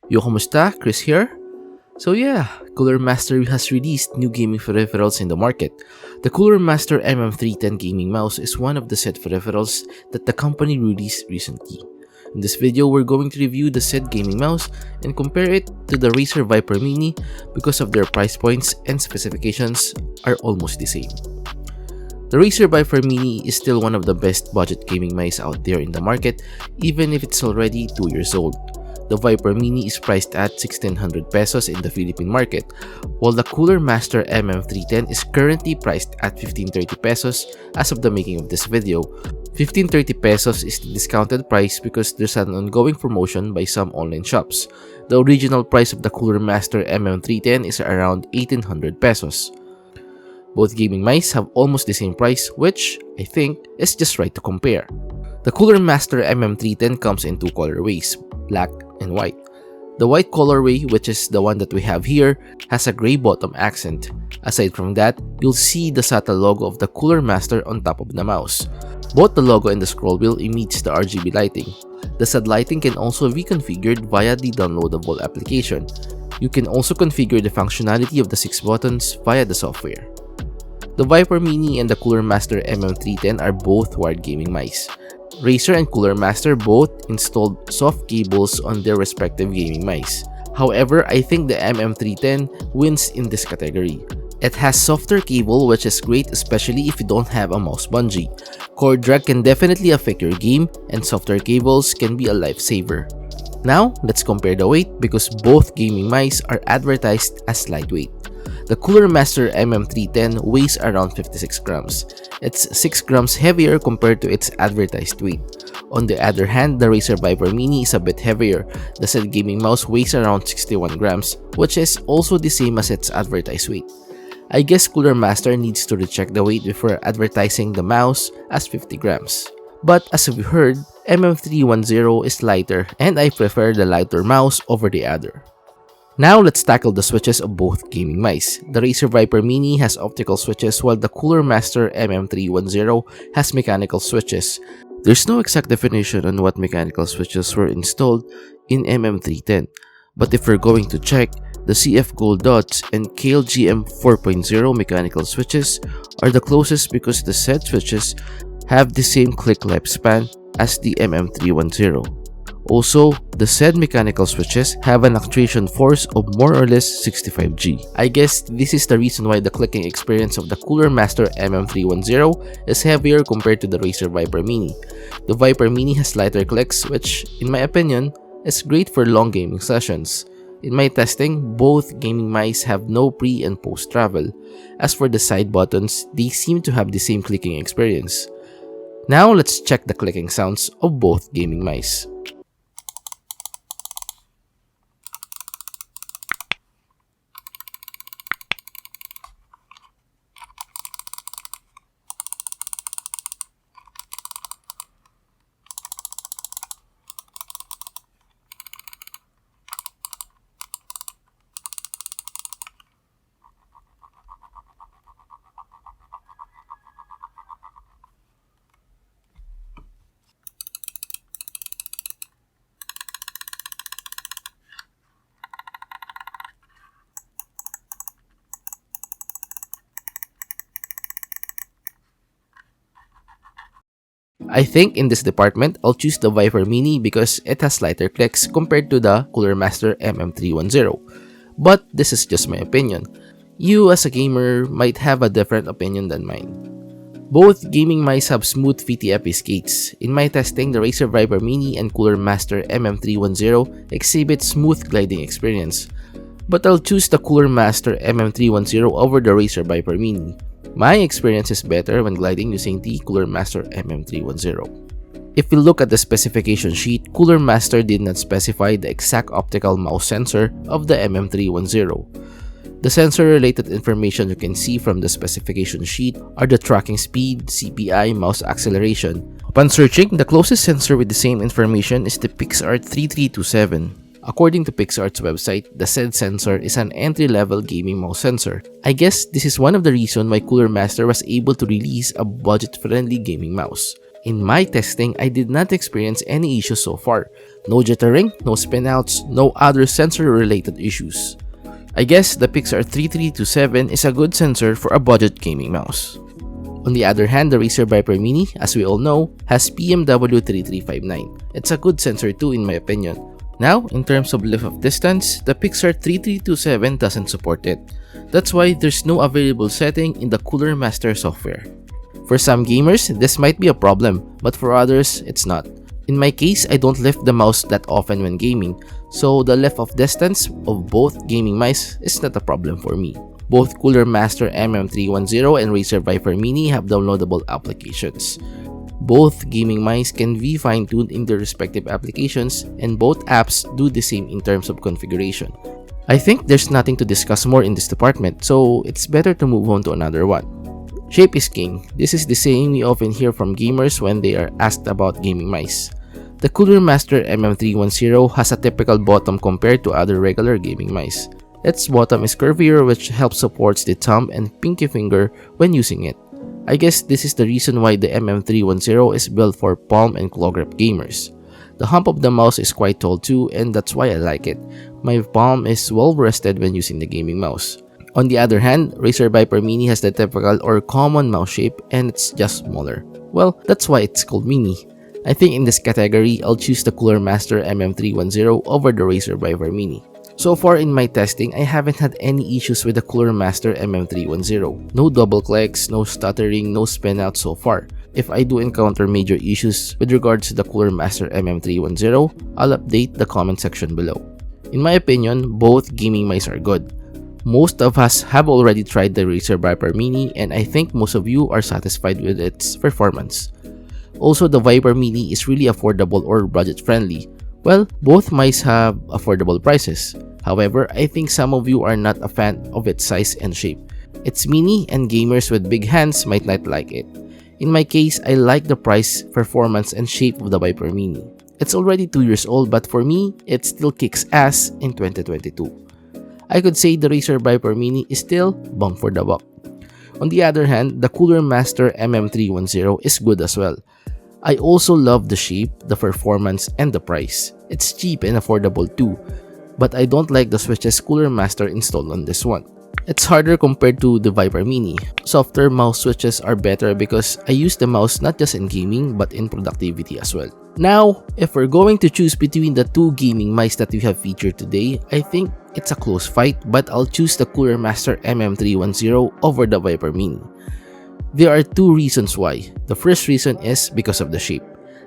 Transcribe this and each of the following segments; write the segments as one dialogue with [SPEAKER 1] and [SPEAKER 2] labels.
[SPEAKER 1] Yo, Kamusta? Chris here. So yeah, Cooler Master has released new gaming peripherals in the market. The Cooler Master MM310 gaming mouse is one of the said peripherals that the company released recently. In this video, we're going to review the said gaming mouse and compare it to the Acer Viper Mini because of their price points and specifications are almost the same. The Acer Viper Mini is still one of the best budget gaming mice out there in the market, even if it's already 2 years old. The Viper Mini is priced at 1,600 pesos in the Philippine market, while the Cooler Master MM310 is currently priced at 1,530 pesos as of the making of this video. 1,530 pesos is the discounted price because there's an ongoing promotion by some online shops. The original price of the Cooler Master MM310 is around 1,800 pesos. Both gaming mice have almost the same price, which I think is just right to compare. The Cooler Master MM310 comes in two colorways, black and white. The white colorway, which is the one that we have here, has a gray bottom accent. Aside from that, you'll see the subtle logo of the Cooler Master on top of the mouse. Both the logo and the scroll wheel emits the RGB lighting. The said lighting can also be configured via the downloadable application. You can also configure the functionality of the 6 buttons via the software. The Viper Mini and the Cooler Master MM310 are both wired gaming mice. Acer and Cooler Master both installed soft cables on their respective gaming mice. However, I think the MM310 wins in this category. It has softer cable, which is great especially if you don't have a mouse bungee. Cord drag can definitely affect your game, and softer cables can be a lifesaver. Now, let's compare the weight because both gaming mice are advertised as lightweight. The Cooler Master MM310 weighs around 56 grams. It's 6 grams heavier compared to its advertised weight. On the other hand, the Acer Viper Mini is a bit heavier. The said gaming mouse weighs around 61 grams, which is also the same as its advertised weight. I guess Cooler Master needs to recheck the weight before advertising the mouse as 50 grams. But as we heard, MM310 is lighter and I prefer the lighter mouse over the other. Now let's tackle the switches of both gaming mice. The Acer Viper Mini has optical switches while the Cooler Master MM310 has mechanical switches. There's no exact definition on what mechanical switches were installed in MM310, but if we're going to check, the CF Gold Dots and KLGM 4.0 mechanical switches are the closest because the said switches have the same click lifespan as the MM310. Also, the said mechanical switches have an actuation force of more or less 65 G. I guess this is the reason why the clicking experience of the Cooler Master MM310 is heavier compared to the Acer Viper Mini. The Viper Mini has lighter clicks, which, in my opinion, is great for long gaming sessions. In my testing, both gaming mice have no pre and post travel. As for the side buttons, they seem to have the same clicking experience. Now let's check the clicking sounds of both gaming mice. I think in this department, I'll choose the Viper Mini because it has lighter clicks compared to the Cooler Master MM310. But this is just my opinion. You as a gamer might have a different opinion than mine. Both gaming mice have smooth VTFE skates. In my testing, the Acer Viper Mini and Cooler Master MM310 exhibit smooth gliding experience. But I'll choose the Cooler Master MM310 over the Acer Viper Mini. My experience is better when gliding using the Cooler Master MM310. If we look at the specification sheet, Cooler Master did not specify the exact optical mouse sensor of the MM310. The sensor-related information you can see from the specification sheet are the tracking speed, CPI, mouse acceleration. Upon searching, the closest sensor with the same information is the PixArt 3327. According to PixArt's website, the said sensor is an entry-level gaming mouse sensor. I guess this is one of the reasons why Cooler Master was able to release a budget-friendly gaming mouse. in my testing, I did not experience any issues so far. No jittering, no spinouts, no other sensor-related issues. I guess the Pixar 3327 is a good sensor for a budget gaming mouse. On the other hand, the Razer Viper Mini, as we all know, has PMW3359. It's a good sensor too in my opinion. Now, in terms of lift of distance, the Pixar 3327 doesn't support it. That's why there's no available setting in the Cooler Master software. For some gamers, this might be a problem, but for others, it's not. In my case, I don't lift the mouse that often when gaming, so the lift of distance of both gaming mice is not a problem for me. Both Cooler Master MM310 and Razer Viper Mini have downloadable applications. Both gaming mice can be fine-tuned in their respective applications, and both apps do the same in terms of configuration. I think there's nothing to discuss more in this department, so it's better to move on to another one. Shape is king. This is the saying we often hear from gamers when they are asked about gaming mice. The Cooler Master MM310 has a typical bottom compared to other regular gaming mice. Its bottom is curvier, which helps supports the thumb and pinky finger when using it. I guess this is the reason why the MM310 is built for palm and claw grip gamers. The hump of the mouse is quite tall too, and that's why I like it. My palm is well rested when using the gaming mouse. On the other hand, Razer Viper Mini has the typical or common mouse shape and it's just smaller. Well, that's why it's called Mini. I think in this category, I'll choose the Cooler Master MM310 over the Razer Viper Mini. So far in my testing, I haven't had any issues with the Cooler Master MM310. No double clicks, no stuttering, no spinouts so far. If I do encounter major issues with regards to the Cooler Master MM310, I'll update the comment section below. In my opinion, both gaming mice are good. Most of us have already tried the Razer Viper Mini and I think most of you are satisfied with its performance. Also, the Viper Mini is really affordable or budget friendly. Well, both mice have affordable prices. However, I think some of you are not a fan of its size and shape. It's mini and gamers with big hands might not like it. In my case, I like the price, performance, and shape of the Viper Mini. It's already 2 years old, but for me, it still kicks ass in 2022. I could say the Razer Viper Mini is still bang for the buck. On the other hand, the Cooler Master MM310 is good as well. I also love the shape, the performance, and the price. It's cheap and affordable too, but I don't like the switches Cooler Master installed on this one. It's harder compared to the Viper Mini. Softer mouse switches are better because I use the mouse not just in gaming but in productivity as well. Now, if we're going to choose between the two gaming mice that we have featured today, I think it's a close fight, but I'll choose the Cooler Master MM310 over the Viper Mini. There are two reasons why. The first reason is because of the shape.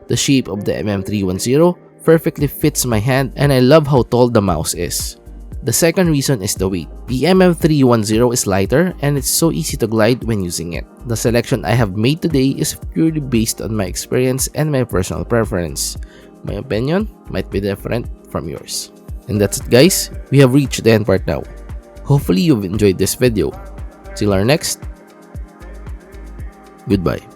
[SPEAKER 1] The shape of the MM310 perfectly fits my hand and I love how tall the mouse is. The second reason is the weight. The MM310 is lighter and it's so easy to glide when using it. The selection I have made today is purely based on my experience and my personal preference. My opinion might be different from yours. And that's it guys, we have reached the end part now. Hopefully you've enjoyed this video. Till our next, goodbye.